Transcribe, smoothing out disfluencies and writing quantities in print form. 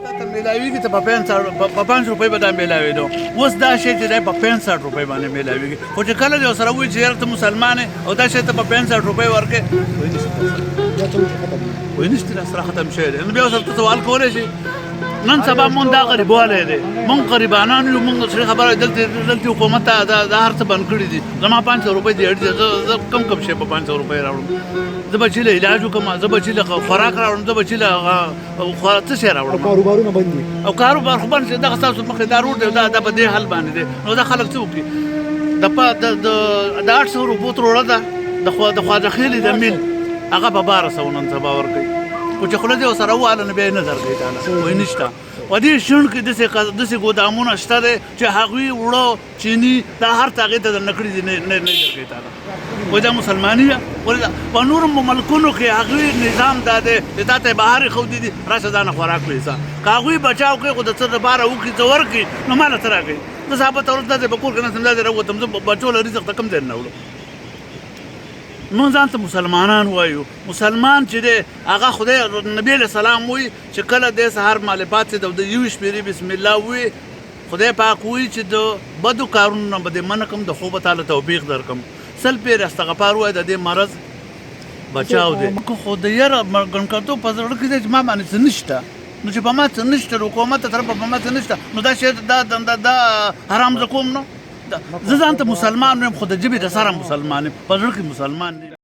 ته میلاویږي ته په 5 روپۍ به دا میلاوېدو اوس دا شی چې دی په 65 روپۍ باندې میلاویږي خو چې کله دې ورسره وایي چې یاره ته مسلمان یې او دا شی ته په 65 روپۍ ورکړې وایي نشته دا سره ختم شوی دی نو بیا ورسره ته سوال کولی شي نن سبا مونږ دا غریبوالی دی مونږ غریبانان یو مونږ څه خبره دلته حکومت ته دا هر څه بند کړي دي زما 500 روپۍ دې اړ دي زه کم شی په 500 روپۍ راوړم زه به چې له علاج وکړم زه به چې له خوراک راوړم زه به چې له څه شی راوړم کاروبارونه بند دي او کاروبار خو بند شي دغه ستاسو مخې دا روډ دی دا په دې حل باندې دی نو دا خلک څه وکړي د 800 روپو تروړه ده د خواجه خیلي د میل هغه به 1200 نن سبا ورکوي خو چې خوله دې ورسره وواله نو بیا یې نه درکوي تاله وایي نشته په دې شونډ کې داسې ګودامونه شته دی چې هغوی وړه چیني دا هر څه هغې ته درنه کړي دي نه درکوي تاله وایي دا مسلماني ده په نورو ملکونو کې هغوی نظام دا دی چې تا ته یې بهر ایښودي دي راشه ځانه خوراک ویسه که هغوی بچاو کوي خو د څه دپاره وکړي څه ورکړي نو ما له څه راکوي زه سابه ته ورځ داسې په کور کې ناست یم داسې راووتم زه بچو له رزق ته کوم ځای نه وړم مونږ ځان ته مسلمانان وایو مسلمان چې دی هغه خدای نبي علیه السلام وایي چې کله دی سهار مالې پاڅېد او د 21 پېرې بسم الله ووایي خدای پاک وایي چې د بدو کارونو نه به دې منع کړم د خو به تاله توفیق درکړم 100 پېرې استغفار ووایه د دې مرض بچاو دی خو د یاره ګڼکتوب په زړه کې دی چې ما باندې څه نشته نو چې په ما څه نشته حکومت ته طرفه په ما څه نشته نو دا شی دا حرام زه کوم نو زه ځان ته مسلمان یم خو د ژبې د سره مسلمان یم په زړه کې مسلمان دی